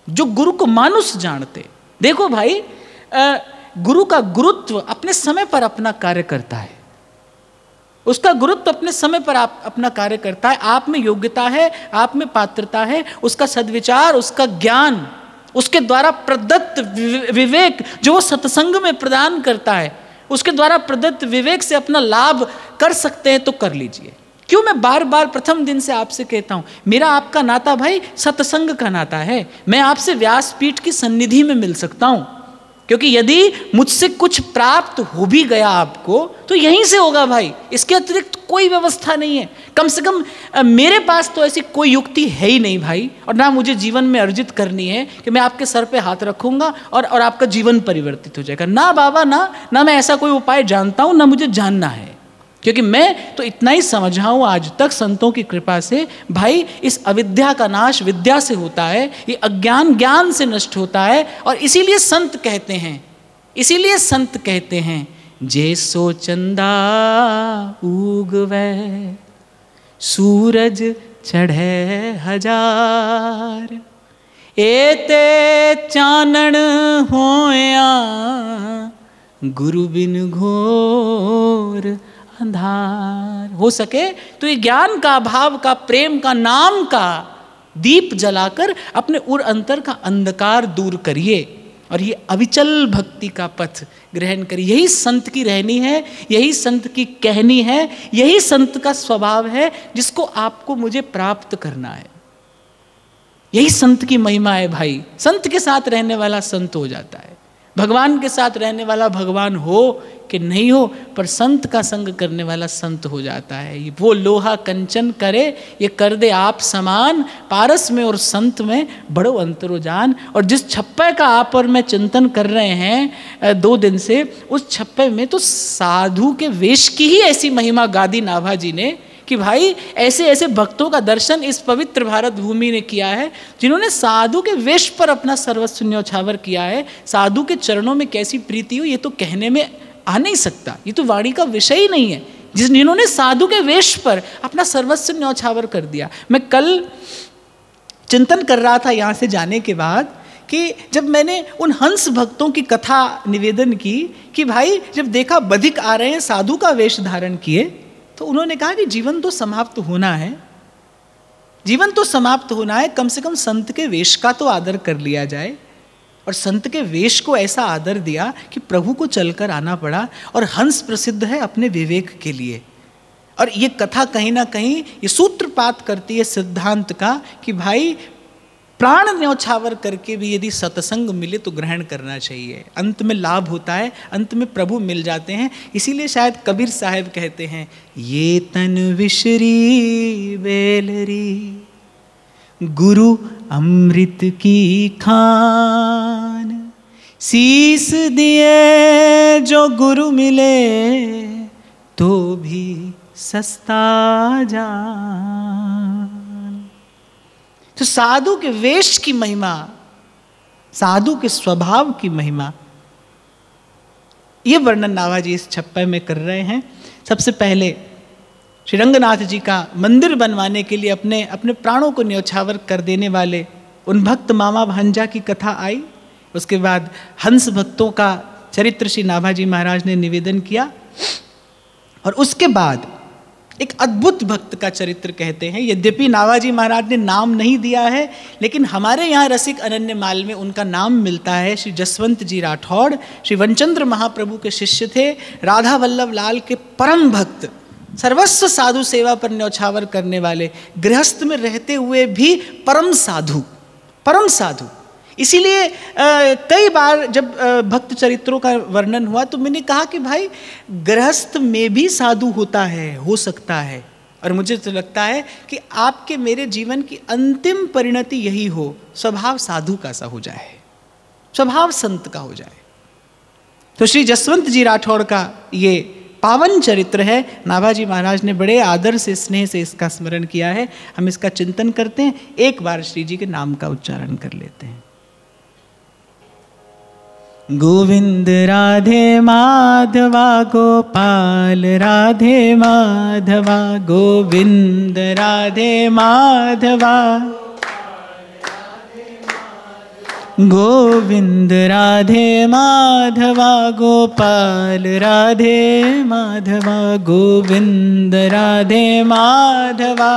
S1: जो गुरु को मानुष जानते, देखो भाई, गुरु का गुरुत्व अपने समय पर अपना कार्य करता है, उसका गुरुत्व अपने समय पर अपना कार्य करता है। आप में योग्यता है, आप में पात्रता है, उसका सद्विचार, उसका ज्ञान, उसके द्वारा प्रदत्त विवेक जो वो सत्संग में प्रदान करता है, उसके द्वारा प्रदत्त विवेक से अपना लाभ कर सकते हैं तो कर लीजिए। क्यों मैं बार बार प्रथम दिन से आपसे कहता हूं, मेरा आपका नाता भाई सत्संग का नाता है। मैं आपसे व्यासपीठ की सन्निधि में मिल सकता हूं, क्योंकि यदि मुझसे कुछ प्राप्त हो भी गया आपको तो यहीं से होगा भाई, इसके अतिरिक्त कोई व्यवस्था नहीं है। कम से कम मेरे पास तो ऐसी कोई युक्ति है ही नहीं भाई, और ना मुझे जीवन में अर्जित करनी है कि मैं आपके सर पे हाथ रखूंगा और आपका जीवन परिवर्तित हो जाएगा। ना बाबा, ना मैं ऐसा कोई उपाय जानता हूं, ना मुझे जानना है। क्योंकि मैं तो इतना ही समझा हूं आज तक संतों की कृपा से, भाई इस अविद्या का नाश विद्या से होता है, ये अज्ञान ज्ञान से नष्ट होता है। और इसीलिए संत कहते हैं जे सो चंदा उगवे सूरज चढ़े हजार, एते चानन होया गुरु बिन घोर अंधार। हो सके तो ये ज्ञान का, भाव का, प्रेम का, नाम का दीप जलाकर अपने उर अंतर का अंधकार दूर करिए और ये अविचल भक्ति का पथ ग्रहण करिए। यही संत की रहनी है, यही संत की कहनी है, यही संत का स्वभाव है जिसको आपको मुझे प्राप्त करना है। यही संत की महिमा है भाई। संत के साथ रहने वाला संत हो जाता है, भगवान के साथ रहने वाला भगवान हो कि नहीं हो, पर संत का संग करने वाला संत हो जाता है। वो लोहा कंचन करे, ये कर दे आप समान, पारस में और संत में बड़ो अंतरो जान। और जिस छप्पे का आप और मैं चिंतन कर रहे हैं 2 दिन से, उस छप्पे में तो साधु के वेश की ही ऐसी महिमा गा दी नाभा जी ने कि भाई ऐसे ऐसे भक्तों का दर्शन इस पवित्र भारत भूमि ने किया है जिन्होंने साधु के वेश पर अपना सर्वस्व न्यौछावर किया है। साधु के चरणों में कैसी प्रीति हो, ये तो कहने में आ नहीं सकता, ये तो वाणी का विषय ही नहीं है, जिन्होंने साधु के वेश पर अपना सर्वस्व न्यौछावर कर दिया। मैं कल चिंतन कर रहा था यहाँ से जाने के बाद कि जब मैंने उन हंस भक्तों की कथा निवेदन की कि भाई जब देखा बधिक आ रहे हैं साधु का वेश धारण किए, तो उन्होंने कहा कि जीवन तो समाप्त होना है, जीवन तो समाप्त होना है, कम से कम संत के वेश का तो आदर कर लिया जाए। और संत के वेश को ऐसा आदर दिया कि प्रभु को चलकर आना पड़ा। और हंस प्रसिद्ध है अपने विवेक के लिए। और ये कथा कहीं ना कहीं ये सूत्रपात करती है सिद्धांत का कि भाई प्राण न्यौछावर करके भी यदि सत्संग मिले तो ग्रहण करना चाहिए। अंत में लाभ होता है, अंत में प्रभु मिल जाते हैं। इसीलिए शायद कबीर साहब कहते हैं, ये तन विशरी बेलरी गुरु अमृत की खान, शीस दिए जो गुरु मिले तो भी सस्ता जान। तो साधु के वेश की महिमा, साधु के स्वभाव की महिमा, ये वर्णन नाभा जी इस छप्पे में कर रहे हैं। सबसे पहले श्री रंगनाथ जी का मंदिर बनवाने के लिए अपने अपने प्राणों को न्यौछावर कर देने वाले उन भक्त मामा भांजा की कथा आई। उसके बाद हंस भक्तों का चरित्र श्री नाभा जी महाराज ने निवेदन किया। और उसके बाद एक अद्भुत भक्त का चरित्र कहते हैं। यद्यपि नाभा जी महाराज ने नाम नहीं दिया है, लेकिन हमारे यहाँ रसिक अनन्य माल में उनका नाम मिलता है। श्री जसवंत जी राठौड़ श्री वनचंद्र महाप्रभु के शिष्य थे, राधा वल्लभ लाल के परम भक्त, सर्वस्व साधु सेवा पर न्यौछावर करने वाले, गृहस्थ में रहते हुए भी परम साधु, परम साधु। इसीलिए कई बार जब भक्त चरित्रों का वर्णन हुआ तो मैंने कहा कि भाई गृहस्थ में भी साधु होता है, हो सकता है। और मुझे तो लगता है कि आपके मेरे जीवन की अंतिम परिणति यही हो, स्वभाव साधु का सा हो जाए, स्वभाव संत का हो जाए। तो श्री जसवंत जी राठौड़ का ये पावन चरित्र है। नाभा जी महाराज ने बड़े आदर से, स्नेह से इसका स्मरण किया है। हम इसका चिंतन करते हैं। एक बार श्री जी के नाम का उच्चारण कर लेते हैं। गोविंद राधे माधवा गोपाल राधे माधवा, गोविंद राधे माधवा, गोविंद राधे माधवा गोपाल राधे माधवा, गोविंद राधे माधवा,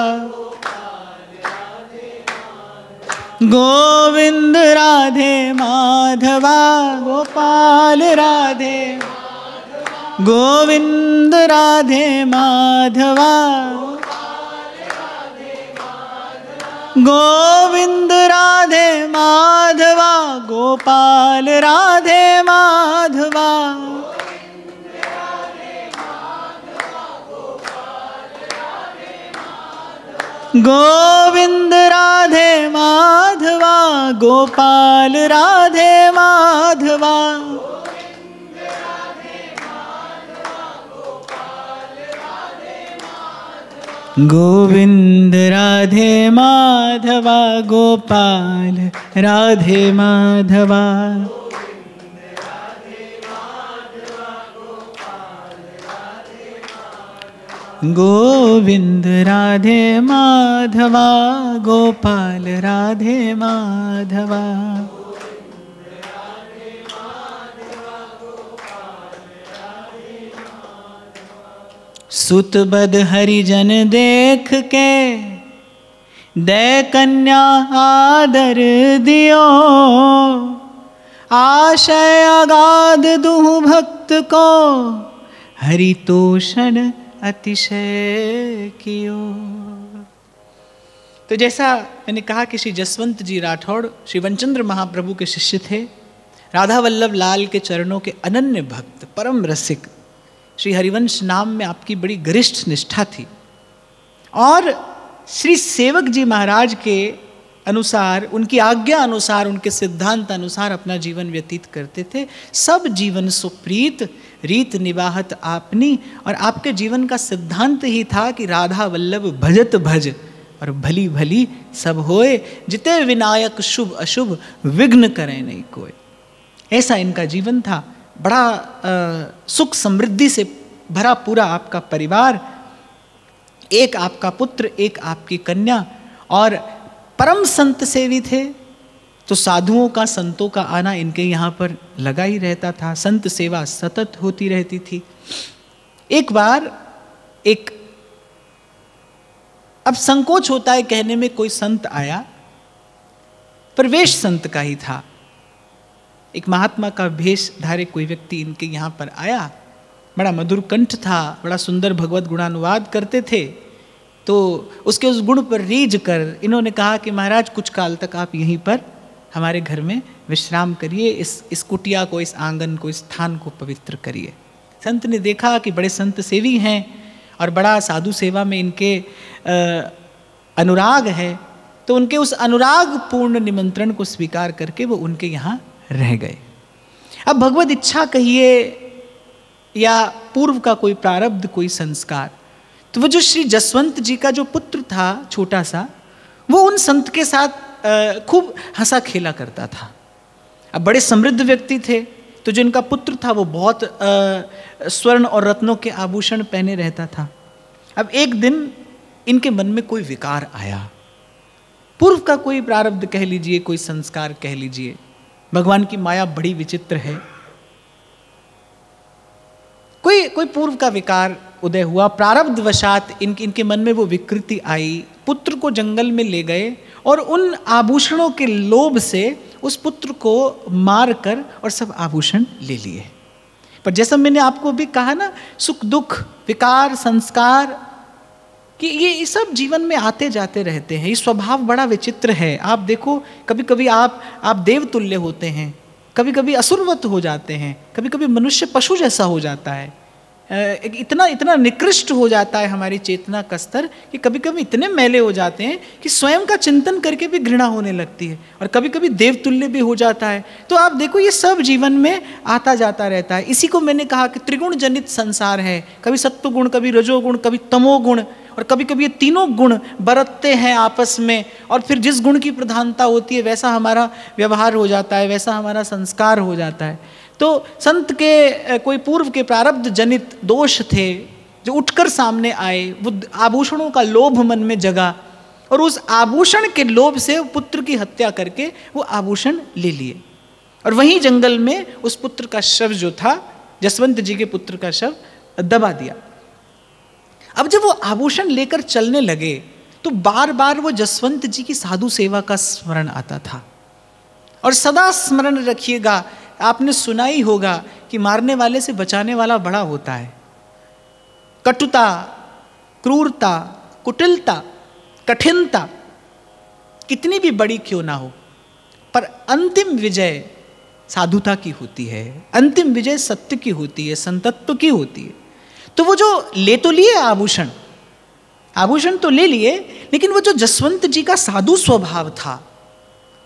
S1: गोविंद राधे माधवा गोपाल राधे, गोविंद राधे माधवा, गोविंद राधे माधवा, गोपाल राधे माधवा। गोविंद राधे माधवा, गोपाल राधे माधवा। गोविंद राधे माधवा, गोपाल राधे माधवा। गोविंद राधे माधवा, गोपाल राधे माधवा। सुत बद हरिजन देख के, दे कन्या आदर दियो। आशय अगाध दुहु भक्त को, हरितोषण अतिशय कियो। तो जैसा मैंने कहा कि श्री जसवंत जी राठौड़ श्री वनचंद्र महाप्रभु के शिष्य थे, राधा वल्लभ लाल के चरणों के अनन्य भक्त, परम रसिक। श्री हरिवंश नाम में आपकी बड़ी गरिष्ठ निष्ठा थी और श्री सेवक जी महाराज के अनुसार, उनकी आज्ञा अनुसार, उनके सिद्धांत अनुसार अपना जीवन व्यतीत करते थे। सब जीवन सुप्रीत, रीत निवाहत आपनी। और आपके जीवन का सिद्धांत ही था कि राधा वल्लभ भजत भज और भली भली सब होए, जिते विनायक शुभ अशुभ विघ्न करें नहीं कोई। ऐसा इनका जीवन था। बड़ा सुख समृद्धि से भरा पूरा आपका परिवार, एक आपका पुत्र, एक आपकी कन्या, और परम संत सेवी थे। तो साधुओं का, संतों का आना इनके यहाँ पर लगा ही रहता था। संत सेवा सतत होती रहती थी। एक बार अब संकोच होता है कहने में, कोई संत आया, पर वेश संत का ही था। एक महात्मा का भेष धारे कोई व्यक्ति इनके यहाँ पर आया। बड़ा मधुर कंठ था, बड़ा सुंदर भगवत गुणानुवाद करते थे। तो उसके उस गुण पर रीझ कर इन्होंने कहा कि महाराज कुछ काल तक आप यहीं पर हमारे घर में विश्राम करिए, इस कुटिया को, इस आंगन को, इस स्थान को पवित्र करिए। संत ने देखा कि बड़े संत सेवी हैं और बड़ा साधु सेवा में इनके अनुराग है, तो उनके उस अनुराग पूर्ण निमंत्रण को स्वीकार करके वो उनके यहाँ रह गए। अब भगवत इच्छा कहिए या पूर्व का कोई प्रारब्ध, कोई संस्कार, तो वो जो श्री जसवंत जी का जो पुत्र था छोटा सा, वो उन संत के साथ खूब हंसा खेला करता था। अब बड़े समृद्ध व्यक्ति थे, तो जो इनका पुत्र था वो बहुत स्वर्ण और रत्नों के आभूषण पहने रहता था। अब एक दिन इनके मन में कोई विकार आया, पूर्व का कोई प्रारब्ध कह लीजिए, कोई संस्कार कह लीजिए। भगवान की माया बड़ी विचित्र है। कोई पूर्व का विकार उदय हुआ, प्रारब्ध वशात इनके मन में वो विकृति आई। पुत्र को जंगल में ले गए और उन आभूषणों के लोभ से उस पुत्र को मार कर और सब आभूषण ले लिए। पर जैसा मैंने आपको भी कहा ना, सुख दुख, विकार, संस्कार, कि ये सब जीवन में आते जाते रहते हैं। ये स्वभाव बड़ा विचित्र है। आप देखो, कभी कभी आप देवतुल्य होते हैं, कभी कभी असुरवत हो जाते हैं, कभी कभी मनुष्य पशु जैसा हो जाता है। इतना निकृष्ट हो जाता है हमारी चेतना का स्तर कि कभी कभी इतने मैले हो जाते हैं कि स्वयं का चिंतन करके भी घृणा होने लगती है, और कभी कभी देवतुल्य भी हो जाता है। तो आप देखो, ये सब जीवन में आता जाता रहता है। इसी को मैंने कहा कि त्रिगुण जनित संसार है। कभी सत्वगुण, कभी रजोगुण, कभी तमोगुण, और कभी कभी ये तीनों गुण बरतते हैं आपस में, और फिर जिस गुण की प्रधानता होती है वैसा हमारा व्यवहार हो जाता है, वैसा हमारा संस्कार हो जाता है। तो संत के कोई पूर्व के प्रारब्ध जनित दोष थे जो उठकर सामने आए। वो आभूषणों का लोभ मन में जगा, और उस आभूषण के लोभ से पुत्र की हत्या करके वो आभूषण ले लिए, और वहीं जंगल में उस पुत्र का शव जो था, जसवंत जी के पुत्र का शव, दबा दिया। अब जब वो आभूषण लेकर चलने लगे तो बार बार वो जसवंत जी की साधु सेवा का स्मरण आता था। और सदा स्मरण रखिएगा, आपने सुना ही होगा कि मारने वाले से बचाने वाला बड़ा होता है। कटुता, क्रूरता, कुटिलता, कठिनता, कितनी भी बड़ी क्यों ना हो, पर अंतिम विजय साधुता की होती है, अंतिम विजय सत्य की होती है, संतत्व की होती है। तो वो जो ले तो लिए आभूषण तो ले लिए, लेकिन वो जो जसवंत जी का साधु स्वभाव था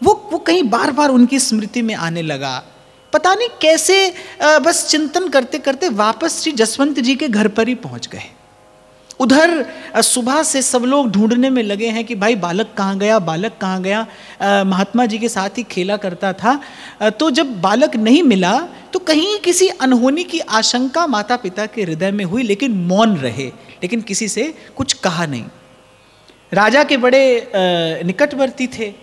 S1: वो कहीं बार बार उनकी स्मृति में आने लगा। पता नहीं कैसे बस चिंतन करते करते वापस श्री जसवंत जी के घर पर ही पहुंच गए। उधर सुबह से सब लोग ढूंढने में लगे हैं कि भाई बालक कहाँ गया, बालक कहाँ गया। महात्मा जी के साथ ही खेला करता था। तो जब बालक नहीं मिला तो कहीं किसी अनहोनी की आशंका माता पिता के हृदय में हुई, लेकिन मौन रहे, लेकिन किसी से कुछ कहा नहीं। राजा के बड़े निकटवर्ती थे,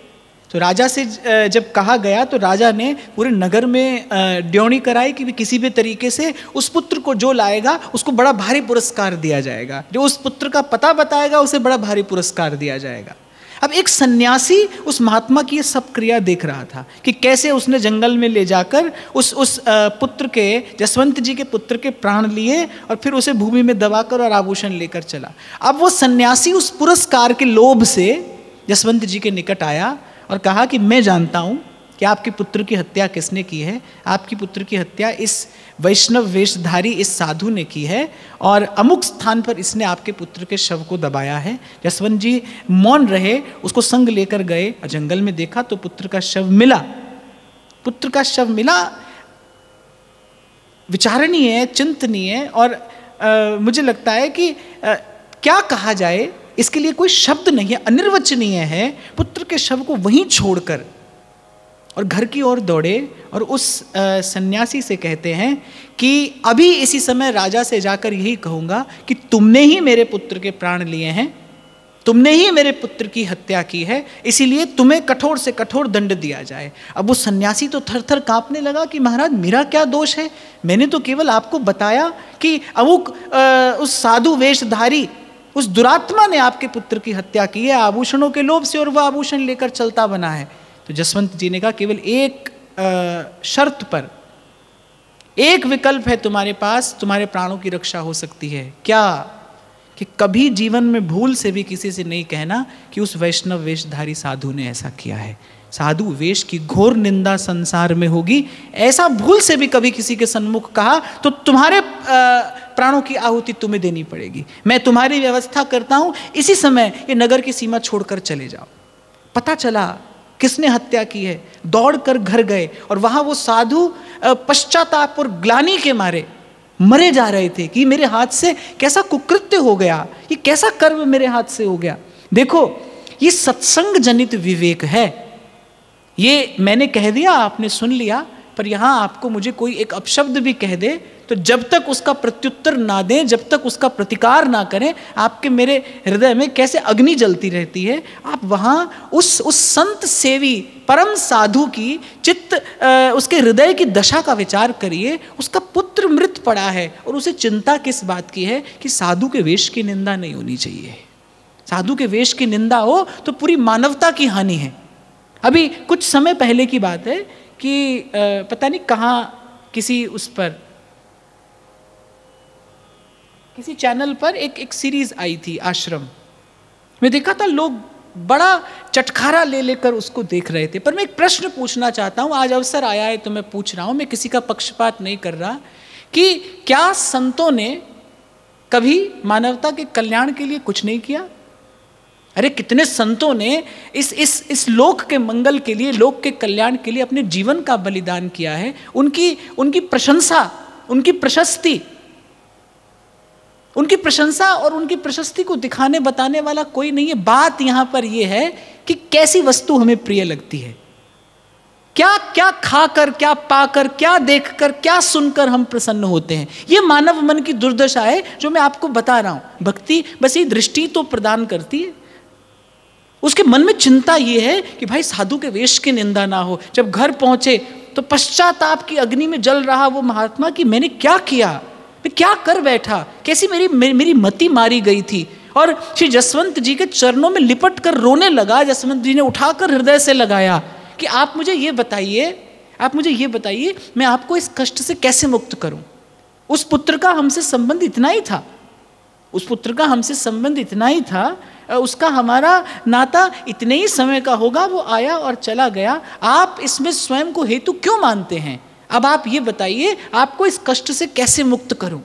S1: तो राजा से जब कहा गया तो राजा ने पूरे नगर में ड्योणी कराई कि किसी भी तरीके से उस पुत्र को जो लाएगा उसको बड़ा भारी पुरस्कार दिया जाएगा, जो उस पुत्र का पता बताएगा उसे बड़ा भारी पुरस्कार दिया जाएगा। अब एक सन्यासी उस महात्मा की ये सब क्रिया देख रहा था कि कैसे उसने जंगल में ले जाकर उस पुत्र के, जसवंत जी के पुत्र के प्राण लिए और फिर उसे भूमि में दबाकर और आभूषण लेकर चला। अब वो सन्यासी उस पुरस्कार के लोभ से जसवंत जी के निकट आया और कहा कि मैं जानता हूँ कि आपके पुत्र की हत्या किसने की है। आपकी पुत्र की हत्या इस वैष्णव वेशधारी इस साधु ने की है और अमुक स्थान पर इसने आपके पुत्र के शव को दबाया है। जसवंत जी मौन रहे, उसको संग लेकर गए और जंगल में देखा तो पुत्र का शव मिला। पुत्र का शव मिला, विचारणीय, चिंतनीय और मुझे लगता है कि क्या कहा जाए, इसके लिए कोई शब्द नहीं है, अनिर्वचनीय है। पुत्र के शव को वहीं छोड़कर और घर की ओर दौड़े और उस सन्यासी से कहते हैं कि अभी इसी समय राजा से जाकर यही कहूँगा कि तुमने ही मेरे पुत्र के प्राण लिए हैं, तुमने ही मेरे पुत्र की हत्या की है, इसीलिए तुम्हें कठोर से कठोर दंड दिया जाए। अब वो सन्यासी तो थर थर काँपने लगा कि महाराज मेरा क्या दोष है, मैंने तो केवल आपको बताया कि अमुक उस साधु वेशधारी, उस दुरात्मा ने आपके पुत्र की हत्या की है आभूषणों के लोभ से और वह आभूषण लेकर चलता बना है। तो जसवंत जी ने कहा केवल एक शर्त पर, एक विकल्प है तुम्हारे पास, तुम्हारे प्राणों की रक्षा हो सकती है। क्या? कि कभी जीवन में भूल से भी किसी से नहीं कहना कि उस वैष्णव वेशधारी साधु ने ऐसा किया है। साधु वेश की घोर निंदा संसार में होगी, ऐसा भूल से भी कभी किसी के सन्मुख कहा तो तुम्हारे प्राणों की आहुति तुम्हें देनी पड़ेगी। मैं तुम्हारी व्यवस्था करता हूं, इसी समय ये नगर की सीमा छोड़कर चले जाओ। पता चला किसने हत्या की है, दौड़कर घर गए और वहां वो साधु पश्चाताप और ग्लानि के मारे मरे जा रहे थे कि मेरे हाथ से कैसा कुकृत्य हो गया, ये कैसा कर्म मेरे हाथ से हो गया। देखो ये सत्संग जनित विवेक है। ये मैंने कह दिया, आपने सुन लिया, पर यहाँ आपको मुझे कोई एक अपशब्द भी कह दे तो जब तक उसका प्रत्युत्तर ना दें, जब तक उसका प्रतिकार ना करें, आपके मेरे हृदय में कैसे अग्नि जलती रहती है। आप वहाँ उस संत सेवी परम साधु की चित्त, उसके हृदय की दशा का विचार करिए। उसका पुत्र मृत पड़ा है और उसे चिंता किस बात की है कि साधु के वेश की निंदा नहीं होनी चाहिए। साधु के वेश की निंदा हो तो पूरी मानवता की हानि है। अभी कुछ समय पहले की बात है कि पता नहीं कहाँ किसी उस पर किसी चैनल पर एक सीरीज आई थी आश्रम। मैं देखा था लोग बड़ा चटखारा ले लेकर उसको देख रहे थे। पर मैं एक प्रश्न पूछना चाहता हूँ, आज अवसर आया है तो मैं पूछ रहा हूँ, मैं किसी का पक्षपात नहीं कर रहा, कि क्या संतों ने कभी मानवता के कल्याण के लिए कुछ नहीं किया? अरे कितने संतों ने इस लोक के मंगल के लिए, लोक के कल्याण के लिए अपने जीवन का बलिदान किया है। उनकी प्रशंसा, उनकी प्रशंसा और उनकी प्रशस्ति को दिखाने बताने वाला कोई नहीं है। बात यहां पर यह है कि कैसी वस्तु हमें प्रिय लगती है, क्या क्या खाकर, क्या पाकर, क्या देखकर, क्या सुनकर हम प्रसन्न होते हैं। यह मानव मन की दुर्दशा है जो मैं आपको बता रहा हूं। भक्ति बस ये दृष्टि तो प्रदान करती है, उसके मन में चिंता ये है कि भाई साधु के वेश की निंदा ना हो। जब घर पहुंचे तो पश्चाताप की अग्नि में जल रहा वो महात्मा कि मैंने क्या किया, मैं क्या कर बैठा, कैसी मेरी मति मारी गई थी। और श्री जसवंत जी के चरणों में लिपट कर रोने लगा। जसवंत जी ने उठाकर हृदय से लगाया कि आप मुझे ये बताइए मैं आपको इस कष्ट से कैसे मुक्त करूं। उस पुत्र का हमसे संबंध इतना ही था, उस पुत्र का हमसे संबंध इतना ही था, उसका हमारा नाता इतने ही समय का होगा, वो आया और चला गया। आप इसमें स्वयं को हेतु क्यों मानते हैं? अब आप ये बताइए, आपको इस कष्ट से कैसे मुक्त करूं?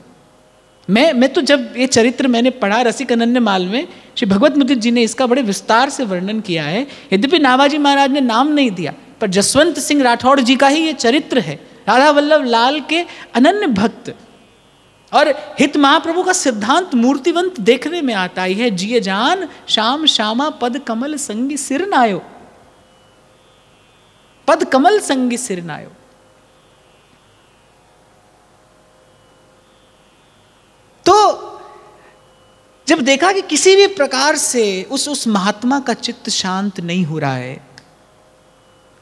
S1: मैं तो जब ये चरित्र मैंने पढ़ा रसिक अनन्य माल में, श्री भगवत मुदित जी ने इसका बड़े विस्तार से वर्णन किया है। यद्यपि नाभाजी महाराज ने नाम नहीं दिया, पर जसवंत सिंह राठौड़ जी का ही ये चरित्र है, राधा वल्लभ लाल के अनन्य भक्त। और हित महाप्रभु का सिद्धांत मूर्तिवंत देखने में आता ही है। जिये जान श्याम श्यामा पद कमल संगी सिर नायो, पद कमल संगी सिर नायो। तो जब देखा कि किसी भी प्रकार से उस महात्मा का चित्त शांत नहीं हो रहा है,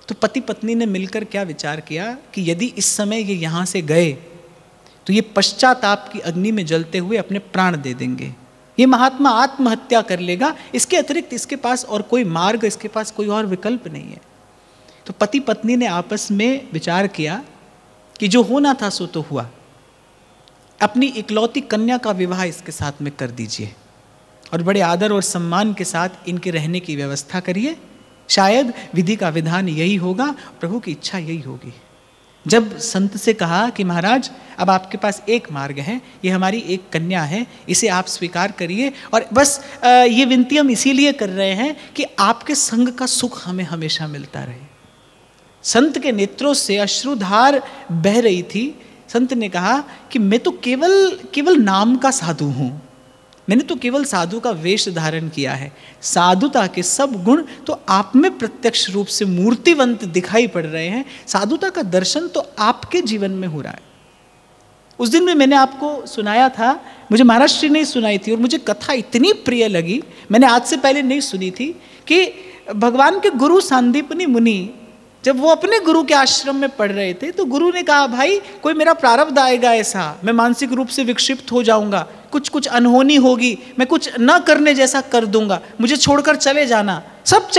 S1: तो पति पत्नी ने मिलकर क्या विचार किया कि यदि इस समय ये यहां से गए तो ये पश्चाताप की अग्नि में जलते हुए अपने प्राण दे देंगे, ये महात्मा आत्महत्या कर लेगा, इसके अतिरिक्त इसके पास और कोई मार्ग, इसके पास कोई और विकल्प नहीं है। तो पति पत्नी ने आपस में विचार किया कि जो होना था सो तो हुआ, अपनी इकलौती कन्या का विवाह इसके साथ में कर दीजिए और बड़े आदर और सम्मान के साथ इनके रहने की व्यवस्था करिए। शायद विधि का विधान यही होगा, प्रभु की इच्छा यही होगी। जब संत से कहा कि महाराज अब आपके पास एक मार्ग है, ये हमारी एक कन्या है, इसे आप स्वीकार करिए, और बस ये विनती हम इसीलिए कर रहे हैं कि आपके संग का सुख हमें हमेशा मिलता रहे। संत के नेत्रों से अश्रुधार बह रही थी। संत ने कहा कि मैं तो केवल नाम का साधु हूँ, मैंने तो केवल साधु का वेश धारण किया है, साधुता के सब गुण तो आप में प्रत्यक्ष रूप से मूर्तिवंत दिखाई पड़ रहे हैं, साधुता का दर्शन तो आपके जीवन में हो रहा है। उस दिन में मैंने आपको सुनाया था, मुझे महाराज श्री ने सुनाई थी और मुझे कथा इतनी प्रिय लगी, मैंने आज से पहले नहीं सुनी थी, कि भगवान के गुरु सांदीपनी मुनि जब वो अपने गुरु के आश्रम में पढ़ रहे थे तो गुरु ने कहा, भाई कोई मेरा प्रारब्ध आएगा ऐसा, मैं मानसिक रूप से विक्षिप्त हो जाऊंगा, कुछ अनहोनी होगी, मैं कुछ न करने जैसा कर दूंगा, मुझे छोड़कर चले जाना। सब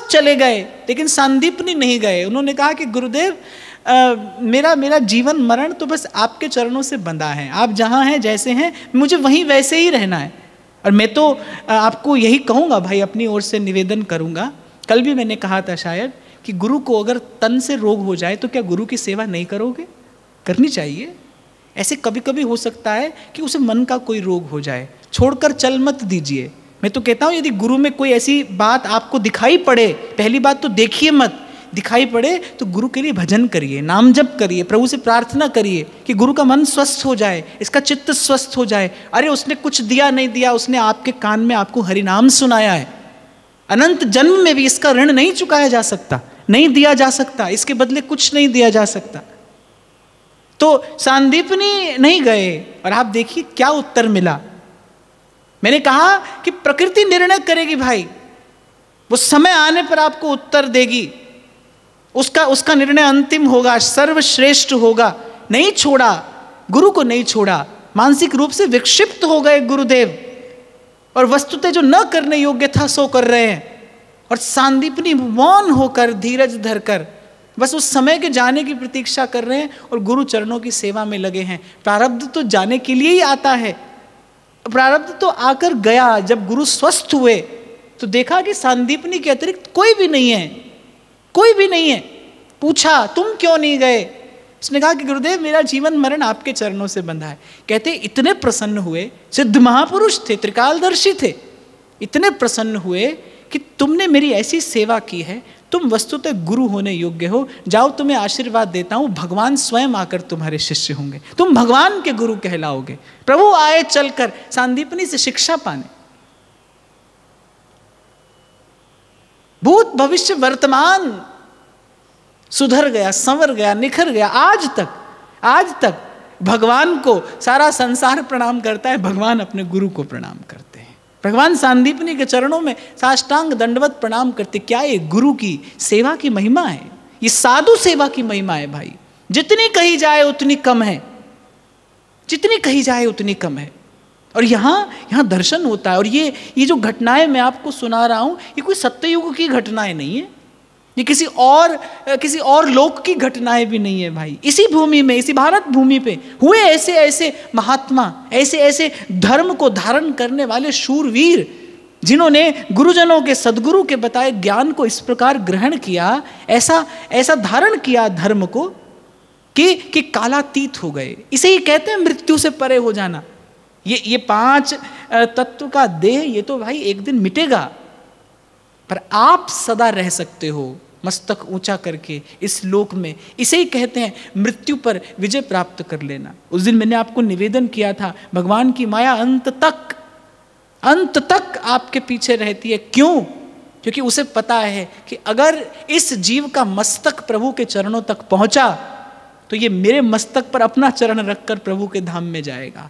S1: चले गए, लेकिन सांदीपनी नहीं गए। उन्होंने कहा कि गुरुदेव मेरा जीवन मरण तो बस आपके चरणों से बंधा है, आप जहाँ हैं जैसे हैं मुझे वहीं वैसे ही रहना है, और मैं तो आपको यही कहूँगा भाई, अपनी ओर से निवेदन करूँगा। कल भी मैंने कहा था शायद कि गुरु को अगर तन से रोग हो जाए तो क्या गुरु की सेवा नहीं करोगे? करनी चाहिए। ऐसे कभी कभी हो सकता है कि उसे मन का कोई रोग हो जाए, छोड़कर चल मत दीजिए। मैं तो कहता हूँ यदि गुरु में कोई ऐसी बात आपको दिखाई पड़े, पहली बात तो देखिए मत, दिखाई पड़े तो गुरु के लिए भजन करिए, नाम जप करिए, प्रभु से प्रार्थना करिए कि गुरु का मन स्वस्थ हो जाए, इसका चित्त स्वस्थ हो जाए। अरे उसने कुछ दिया नहीं दिया, उसने आपके कान में आपको हरिनाम सुनाया है, अनंत जन्म में भी इसका ऋण नहीं चुकाया जा सकता, नहीं दिया जा सकता, इसके बदले कुछ नहीं दिया जा सकता। तो सांदीपनी नहीं गए और आप देखिए क्या उत्तर मिला। मैंने कहा कि प्रकृति निर्णय करेगी भाई, वो समय आने पर आपको उत्तर देगी, उसका निर्णय अंतिम होगा, सर्वश्रेष्ठ होगा। नहीं छोड़ा, गुरु को नहीं छोड़ा, मानसिक रूप से विक्षिप्त हो गए गुरुदेव, और वस्तुतः जो न करने योग्य था सो कर रहे हैं। और सांदीपनी मौन होकर धीरज धरकर बस उस समय के जाने की प्रतीक्षा कर रहे हैं और गुरु चरणों की सेवा में लगे हैं। प्रारब्ध तो जाने के लिए ही आता है, प्रारब्ध तो आकर गया। जब गुरु स्वस्थ हुए तो देखा कि सांदीपनी के अतिरिक्त कोई भी नहीं है। पूछा तुम क्यों नहीं गए? उसने कहा कि गुरुदेव मेरा जीवन मरण आपके चरणों से बंधा है। कहते इतने प्रसन्न हुए, सिद्ध महापुरुष थे, त्रिकालदर्शी थे, इतने प्रसन्न हुए कि तुमने मेरी ऐसी सेवा की है, तुम वस्तुतः गुरु होने योग्य हो, जाओ तुम्हें आशीर्वाद देता हूं, भगवान स्वयं आकर तुम्हारे शिष्य होंगे, तुम भगवान के गुरु कहलाओगे। प्रभु आए चलकर सांदीपनी से शिक्षा पाने। भूत भविष्य वर्तमान सुधर गया, संवर गया, निखर गया। आज तक भगवान को सारा संसार प्रणाम करता है, भगवान अपने गुरु को प्रणाम करते हैं। भगवान सांदीपनी के चरणों में साष्टांग दंडवत प्रणाम करते। क्या ये गुरु की सेवा की महिमा है, ये साधु सेवा की महिमा है भाई। जितनी कही जाए उतनी कम है, जितनी कही जाए उतनी कम है। और यहाँ दर्शन होता है। और ये जो घटनाएं मैं आपको सुना रहा हूँ, ये कोई सत्ययुग की घटनाएं नहीं है, ये किसी और लोक की घटनाएं भी नहीं है भाई। इसी भूमि में, इसी भारत भूमि पे हुए ऐसे ऐसे महात्मा, ऐसे ऐसे धर्म को धारण करने वाले शूरवीर, जिन्होंने गुरुजनों के, सदगुरु के बताए ज्ञान को इस प्रकार ग्रहण किया, ऐसा धारण किया धर्म को कि कालातीत हो गए। इसे ही कहते हैं मृत्यु से परे हो जाना। ये 5 तत्व का देह, ये तो भाई एक दिन मिटेगा, पर आप सदा रह सकते हो मस्तक ऊंचा करके इस लोक में। इसे ही कहते हैं मृत्यु पर विजय प्राप्त कर लेना। उस दिन मैंने आपको निवेदन किया था, भगवान की माया अंत तक आपके पीछे रहती है। क्यों? क्योंकि उसे पता है कि अगर इस जीव का मस्तक प्रभु के चरणों तक पहुंचा तो ये मेरे मस्तक पर अपना चरण रखकर प्रभु के धाम में जाएगा।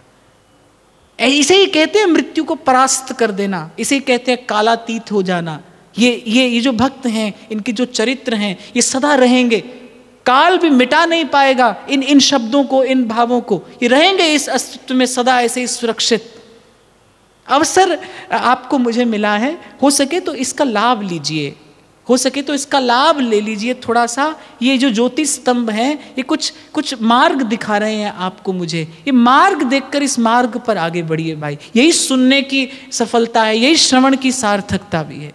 S1: इसे ही कहते हैं मृत्यु को परास्त कर देना, इसे ही कहते हैं कालातीत हो जाना। ये जो भक्त हैं, इनके जो चरित्र हैं, ये सदा रहेंगे। काल भी मिटा नहीं पाएगा इन शब्दों को, इन भावों को। ये रहेंगे इस अस्तित्व में सदा ऐसे ही सुरक्षित। अवसर आपको मुझे मिला है, हो सके तो इसका लाभ लीजिए, हो सके तो इसका लाभ ले लीजिए थोड़ा सा। ये जो ज्योति स्तंभ हैं, ये कुछ मार्ग दिखा रहे हैं आपको मुझे। ये मार्ग देखकर इस मार्ग पर आगे बढ़िए भाई। यही सुनने की सफलता है, यही श्रवण की सार्थकता भी है।